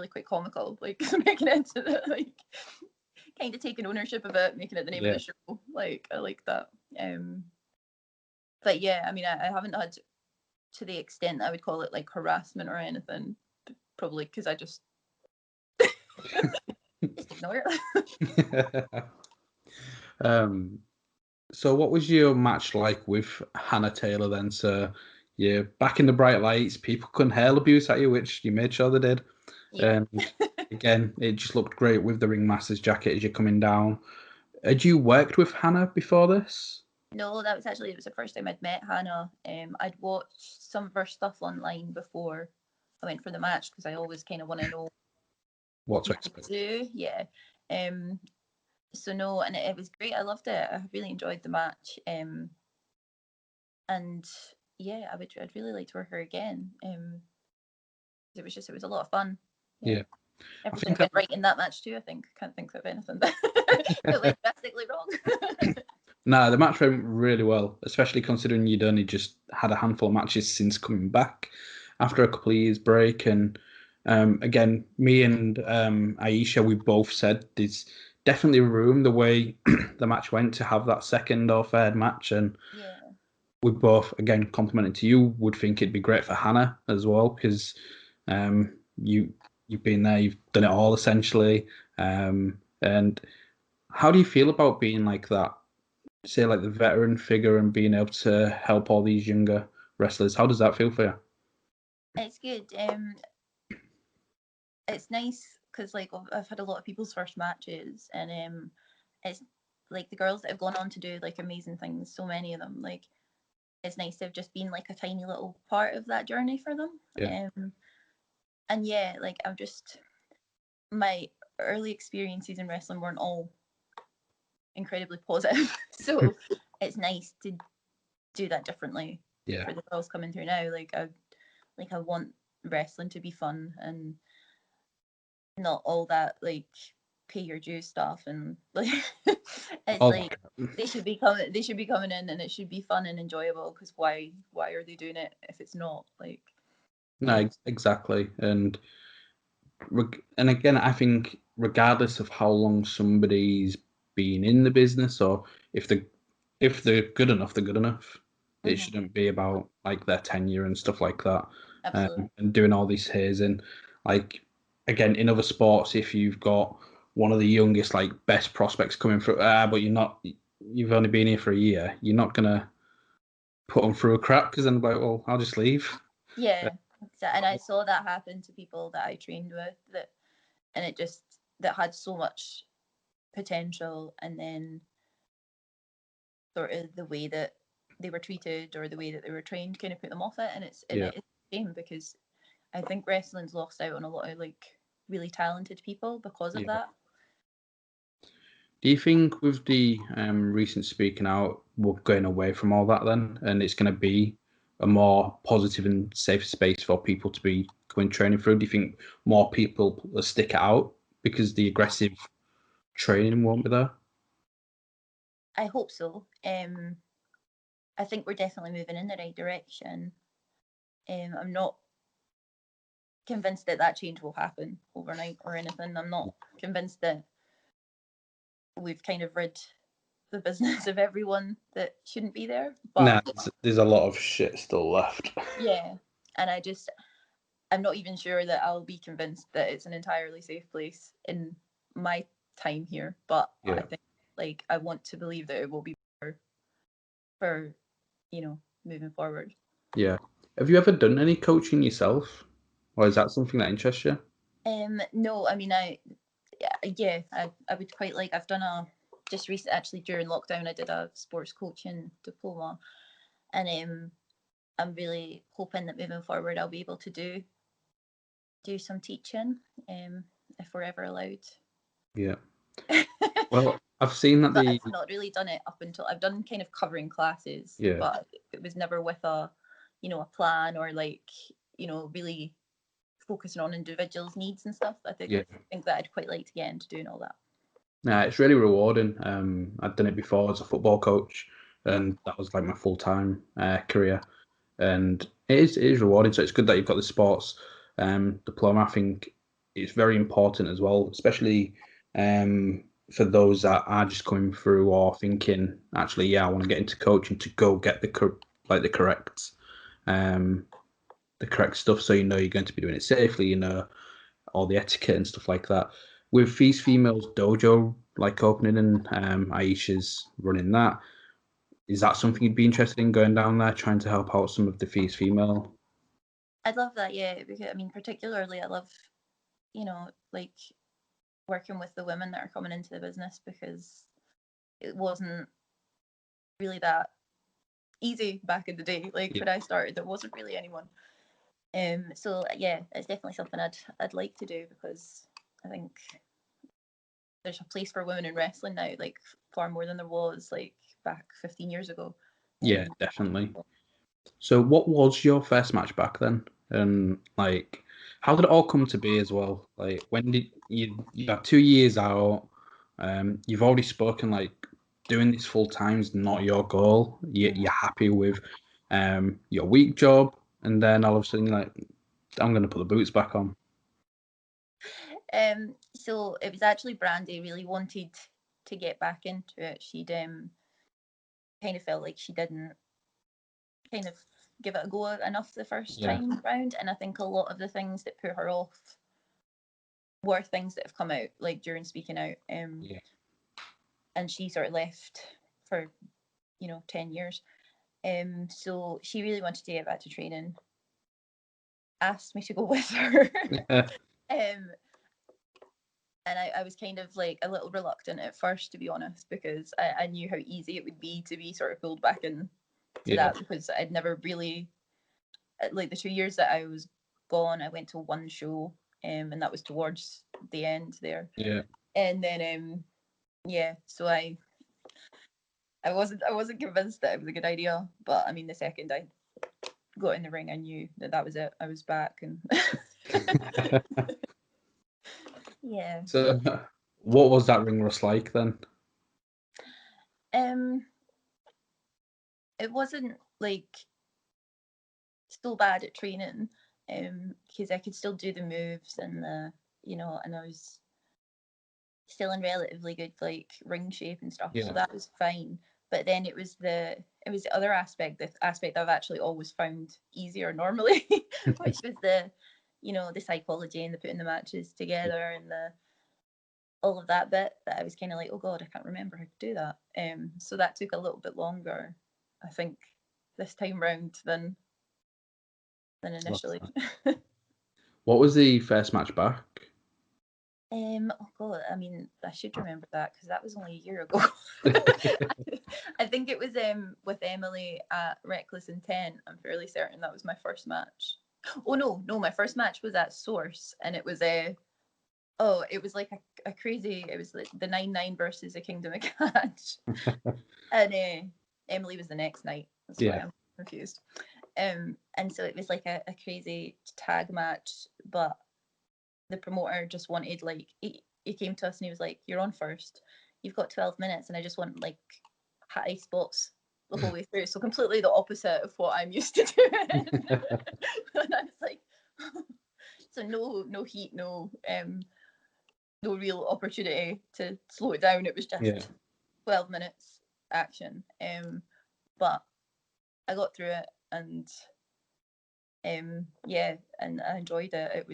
S3: quite comical, like making it into the like kind of taking ownership of it, making it the name of
S2: Yeah.
S3: the show. Like, I like that. But yeah, I mean, I haven't had to the extent I would call it like harassment or anything. Probably because I just ignore it.
S2: So what was your match like with Hannah Taylor then? So you're back in the bright lights, people couldn't hail abuse at you, which you made sure they did.
S3: Yeah.
S2: And again, it just looked great with the ringmaster's jacket as you're coming down. Had you worked with Hannah before this?
S3: No, it was the first time I'd met Hannah. I'd watched some of her stuff online before I went for the match because I always kind of want to know
S2: What to
S3: what to
S2: expect?
S3: do. Yeah. So no, and it was great. I loved it. I really enjoyed the match. And yeah, I'd really like to work her again. It was a lot of fun.
S2: Yeah.
S3: Everything went right in that match too, I think. Can't think of anything that went drastically wrong.
S2: No, the match went really well, especially considering you'd only just had a handful of matches since coming back after a couple of years break. And again, me and Aisha, we both said there's definitely room the way the match went to have that second or third match. And
S3: Yeah.
S2: we both, again, complimenting to you, would think it'd be great for Hannah as well because you've been there, you've done it all essentially. And how do you feel about being like that? Say like the veteran figure and being able to help all these younger wrestlers. How does that feel for you?
S3: It's good. It's nice because like I've had a lot of people's first matches, and it's like the girls that have gone on to do like amazing things. So many of them, like it's nice to have just been like a tiny little part of that journey for them.
S2: Yeah.
S3: And yeah, like I'm just my early experiences in wrestling weren't all incredibly positive, so it's nice to do that differently
S2: Yeah.
S3: for the girls coming through now. I want wrestling to be fun and not all that like pay your dues stuff and like it's
S2: All
S3: like they should be coming in and it should be fun and enjoyable because why are they doing it if it's not like
S2: No, exactly. And again, I think regardless of how long somebody's been in the business or if they're good enough, they're good enough. It shouldn't be about like their tenure and stuff like that.
S3: absolutely
S2: And doing all these hazing. Like again, in other sports, if you've got one of the youngest, like best prospects coming through, but you've only been here for a year, you're not gonna put them through a crap because then like, well, I'll just leave.
S3: yeah. And I saw that happen to people that I trained with and it just that had so much potential and then sort of the way that they were treated or the way that they were trained kind of put them off it and
S2: Yeah.
S3: it's a shame because I think wrestling's lost out on a lot of like really talented people because of
S2: Yeah.
S3: that.
S2: Do you think with the recent speaking out, we're going away from all that then, and it's going to be a more positive and safe space for people to be going training through? Do you think more people will stick it out because the aggressive training won't be there?
S3: I hope so. I think we're definitely moving in the right direction. I'm not convinced that change will happen overnight or anything. I'm not convinced that we've kind of rid the business of everyone that shouldn't be there.
S2: Nah,
S3: But
S2: there's a lot of shit still left.
S3: yeah, and I'm not even sure that I'll be convinced that it's an entirely safe place in my time here. But I
S2: Yeah.
S3: think like I want to believe that it will be better for moving forward.
S2: Yeah. Have you ever done any coaching yourself, or is that something that interests you?
S3: No, I mean I would quite like. I've done a just recent actually during lockdown. I did a sports coaching diploma, and I'm really hoping that moving forward I'll be able to do some teaching, if we're ever allowed.
S2: Yeah. Well, I've seen that
S3: But I've not really done it up until I've done kind of covering classes,
S2: Yeah.
S3: but it was never with a a plan or like really focusing on individuals' needs and stuff. I think that I'd quite like to get into doing all that.
S2: Yeah, it's really rewarding. I'd done it before as a football coach, and that was like my full-time career. And it is rewarding. So it's good that you've got the sports diploma. I think it's very important as well, especially for those that are just coming through or thinking, actually, yeah, I want to get into coaching, to go get the um, the correct stuff, so you know you're going to be doing it safely, you know, all the etiquette and stuff like that. With these females dojo like opening and Aisha's running that, is that something you'd be interested in going down there, trying to help out some of the fees female?
S3: I'd love that, yeah, because I mean, particularly I love, like working with the women that are coming into the business, because it wasn't really that easy back in the day. Like when I started, there wasn't really anyone. So yeah, it's definitely something I'd like to do, because I think there's a place for women in wrestling now, like far more than there was like back 15 years ago.
S2: Yeah, definitely. So what was your first match back then? And like, how did it all come to be as well? Like, when did you got 2 years out? You've already spoken like doing this full time is not your goal. You're happy with your week job, and then all of a sudden you're like, I'm gonna put the boots back on.
S3: So it was actually Brandy really wanted to get back into it. She'd kind of felt like she didn't kind of give it a go enough the first time round, and I think a lot of the things that put her off were things that have come out like during speaking out. And she sort of left for 10 years. So she really wanted to get back to training, asked me to go with her. And I was kind of like a little reluctant at first, to be honest, because I knew how easy it would be to be sort of pulled back into that, because I'd never really, like the 2 years that I was gone, I went to one show, and that was towards the end there. And then so I wasn't convinced that it was a good idea, but I mean, the second I got in the ring, I knew that was it. I was back, and yeah.
S2: So, what was that ring rust like then?
S3: It wasn't like so bad at training, because I could still do the moves and and I was still in relatively good like ring shape and stuff, so that was fine. But then it was the other aspect, the aspect I've actually always found easier normally, which was the the psychology and the putting the matches together and the all of that bit, that I was kind of like, oh god, I can't remember how to do that. So that took a little bit longer, I think, this time round than initially.
S2: What was the first match back?
S3: Oh god, I mean, I should remember that, because that was only a year ago. I think it was with Emily at Reckless Intent. I'm fairly certain that was my first match. Oh no, my first match was at Source, and it was it was like a crazy. It was like the 9-9 versus a Kingdom of Catch, and Emily was the next night. That's why I'm confused. And so it was like a crazy tag match, but the promoter just wanted, like, he came to us and he was like, you're on first, you've got 12 minutes, and I just want like high spots the whole way through, so completely the opposite of what I'm used to doing. And I was like, so no heat, no real opportunity to slow it down. It was just 12 minutes action, but I got through it, and and I enjoyed it.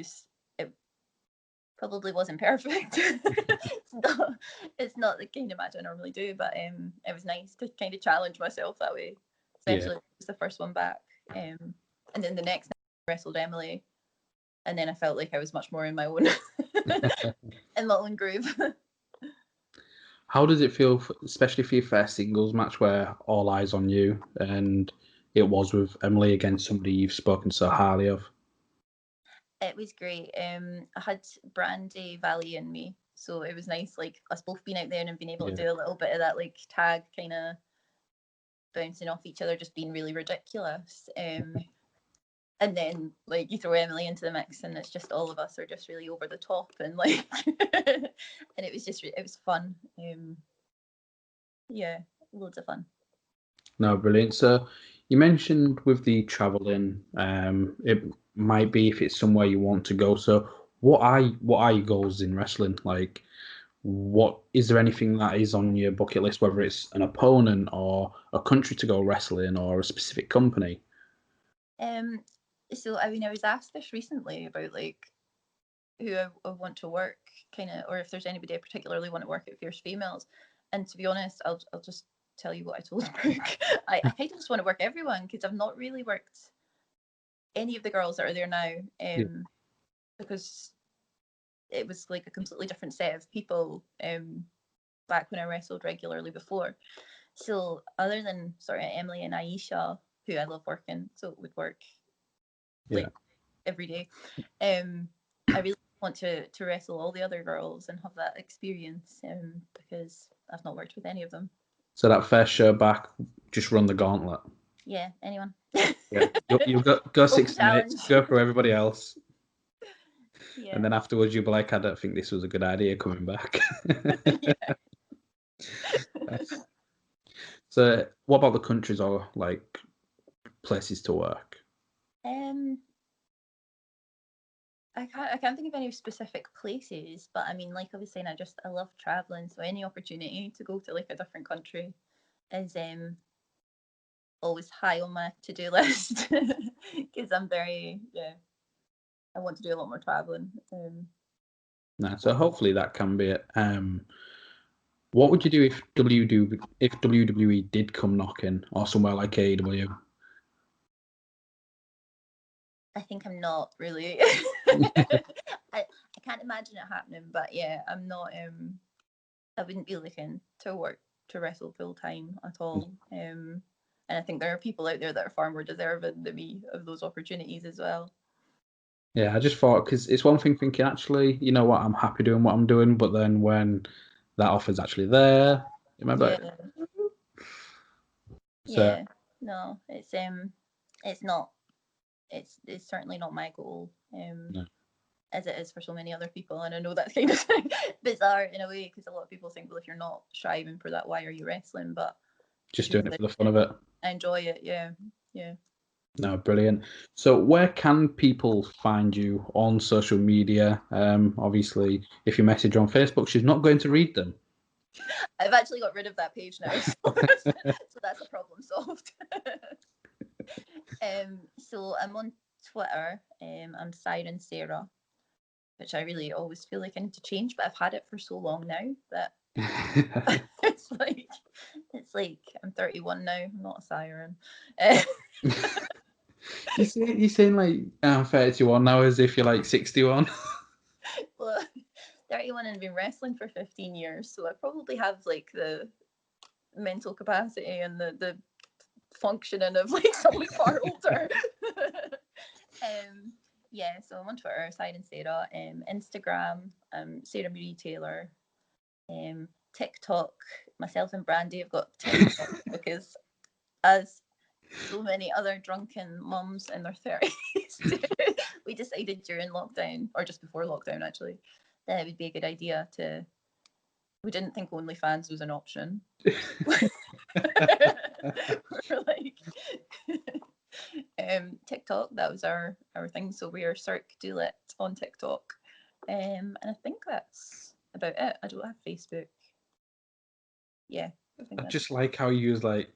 S3: It probably wasn't perfect. It's not the kind of match I normally do, but it was nice to kind of challenge myself that way, especially if it was the first one back. And then the next night I wrestled Emily, and then I felt like I was much more in my own groove.
S2: How does it feel, especially for your first singles match, where all eyes on you, and it was with Emily against somebody you've spoken so highly of?
S3: It was great. I had Brandy Valley in me, so it was nice, like us both being out there and being able to do a little bit of that like tag kind of bouncing off each other, just being really ridiculous. And then like you throw Emily into the mix, and it's just all of us are just really over the top, and like, and it was fun. Loads of fun.
S2: No, brilliant. So you mentioned with the traveling, it might be if it's somewhere you want to go. So what are your goals in wrestling? Like, what is there anything that is on your bucket list, whether it's an opponent or a country to go wrestling or a specific company?
S3: So I mean, I was asked this recently about like who I want to work, kind of, or if there's anybody I particularly want to work at Fierce Females. And to be honest, I'll just tell you what I told Brooke. I kind of just want to work everyone because I've not really worked any of the girls that are there now, because it was like a completely different set of people back when I wrestled regularly before. So other than sort of Emily and Aisha, who I love working, so it would work like every day. I really want to wrestle all the other girls and have that experience because I've not worked with any of them.
S2: So that first show back, just run the gauntlet.
S3: Yeah, anyone.
S2: Yeah, you'll go 60 minutes, go through everybody else.
S3: Yeah.
S2: And then afterwards you'll be like, I don't think this was a good idea coming back.
S3: Yeah.
S2: So what about the countries or like places to work?
S3: I can't think of any specific places, but I mean, like I was saying, I love traveling, so any opportunity to go to like a different country is always high on my to-do list because I'm very I want to do a lot more traveling.
S2: So hopefully that can be it. What would you do if WWE did come knocking, or somewhere like AEW?
S3: I think I'm not really. I can't imagine it happening, but yeah, I'm not. I wouldn't be looking to wrestle full time at all. And I think there are people out there that are far more deserving than me of those opportunities as well.
S2: Yeah, I just thought because it's one thing thinking actually, you know what, I'm happy doing what I'm doing, but then when that offer's actually there, you remember?
S3: Yeah, no, it's not. It's certainly not my goal.
S2: No.
S3: As it is for so many other people, and I know that's kind of bizarre in a way because a lot of people think, well, if you're not striving for that, why are you wrestling? But
S2: Just doing it for the fun of it.
S3: I enjoy it. Yeah.
S2: No, brilliant. So where can people find you on social media? Obviously, if you message on Facebook, she's not going to read them.
S3: I've actually got rid of that page now, so that's a problem solved. So I'm on Twitter. I'm Siren Sarah, which I really always feel like I need to change, but I've had it for so long now that it's like I'm 31 now. I'm not a siren.
S2: You're saying like I'm 31 now as if you're like 61.
S3: Well, 31 and been wrestling for 15 years, so I probably have like the mental capacity and the functioning of like someone far older. Yeah, so I'm on Twitter, Siren Sarah, Instagram, Sara-Marie Taylor, TikTok. Myself and Brandy have got TikTok because, as so many other drunken mums in their 30s, we decided during lockdown, or just before lockdown actually, that it would be a good idea to. We didn't think OnlyFans was an option. We're like, TikTok, that was our thing. So we are Cirque Du Lit on TikTok. And I think that's about it. I don't have Facebook. Yeah.
S2: I just like how you use like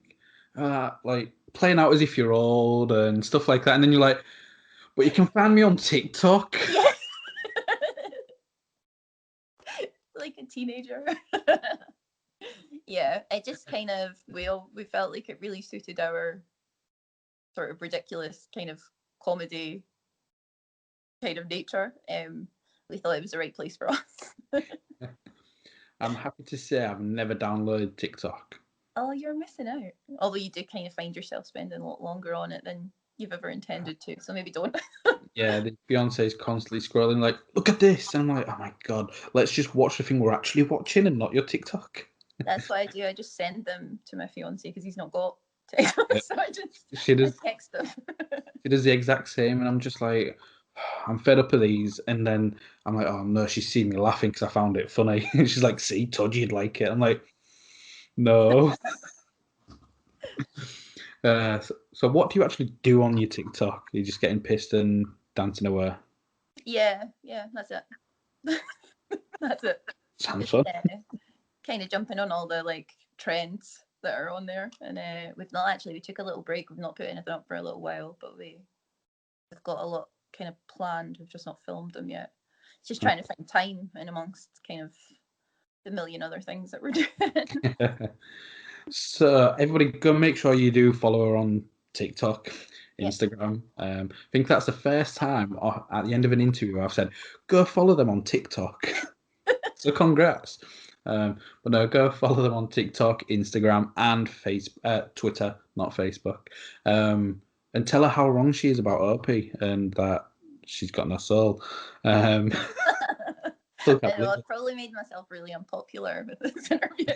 S2: playing out as if you're old and stuff like that, and then you're like, but you can find me on TikTok.
S3: Yeah. Like a teenager. Yeah, it just kind of we felt like it really suited our sort of ridiculous kind of comedy kind of nature. We thought it was the right place for us.
S2: I'm happy to say I've never downloaded TikTok.
S3: Oh, you're missing out. Although you do kind of find yourself spending a lot longer on it than you've ever intended to, so maybe don't.
S2: Yeah, Beyonce's constantly scrolling like, look at this, and I'm like, oh my god, let's just watch the thing we're actually watching and not your TikTok.
S3: That's what I do. I just send them to my fiance because he's not got TikTok, so I text him.
S2: She does the exact same, and I'm just like, I'm fed up of these. And then I'm like, oh no, she's seen me laughing because I found it funny. She's like, see, told you you'd like it. I'm like, no. So what do you actually do on your TikTok? You're just getting pissed and dancing away?
S3: Yeah, that's it. That's it.
S2: Sounds
S3: just
S2: fun.
S3: kind of jumping on all the like trends that are on there. And we took a little break. We've not put anything up for a little while, but we've got a lot kind of planned. We've just not filmed them yet. It's just trying to find time in amongst kind of the million other things that we're doing.
S2: So everybody, go make sure you do follow her on TikTok,
S3: Yeah.
S2: Instagram. I think that's the first time at the end of an interview I've said, go follow them on TikTok. So congrats. But no, go follow them on TikTok, Instagram, and Twitter, not Facebook. And tell her how wrong she is about Opie and that she's got no soul.
S3: I know, I've probably made myself really unpopular with this interview.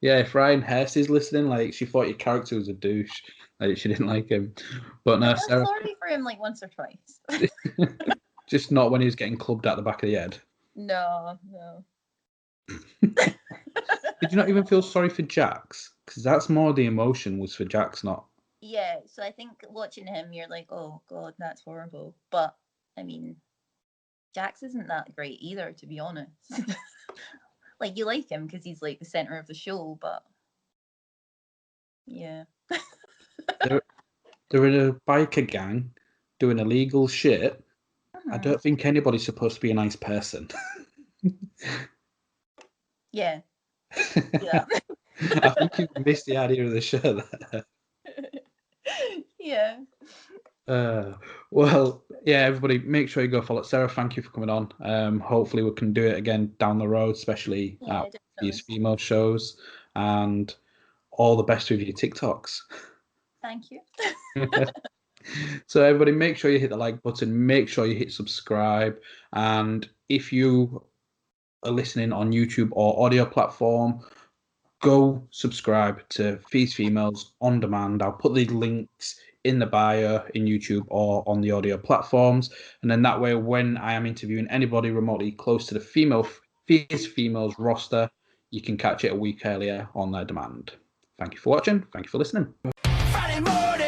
S2: Yeah, if Ryan Hurst is listening, like she thought your character was a douche, like she didn't like him. But no,
S3: I felt
S2: Sarah,
S3: sorry for him like once or twice.
S2: just not when he was getting clubbed at the back of the head.
S3: No.
S2: Did you not even feel sorry for Jax? Because that's more the emotion was for Jax, not.
S3: Yeah, so I think watching him, you're like, oh god, that's horrible. But I mean, Jax isn't that great either, to be honest. Like you like him because he's like the center of the show, but yeah.
S2: They're in a biker gang doing illegal shit. I don't think anybody's supposed to be a nice person.
S3: Yeah. Yeah.
S2: I think you've missed the idea of the show there.
S3: Yeah.
S2: Well, yeah, everybody, make sure you go follow Sarah. Thank you for coming on. Hopefully, we can do it again down the road, especially
S3: Yeah,
S2: at these female shows. And all the best with your TikToks.
S3: Thank you.
S2: So, everybody, make sure you hit the like button. Make sure you hit subscribe. And if you are listening on YouTube or audio platform, go subscribe to These Females on Demand. I'll put the links in the bio in YouTube or on the audio platforms. And then that way, when I am interviewing anybody remotely close to the These Females roster, you can catch it a week earlier on their demand. Thank you for watching. Thank you for listening.
S1: Friday morning.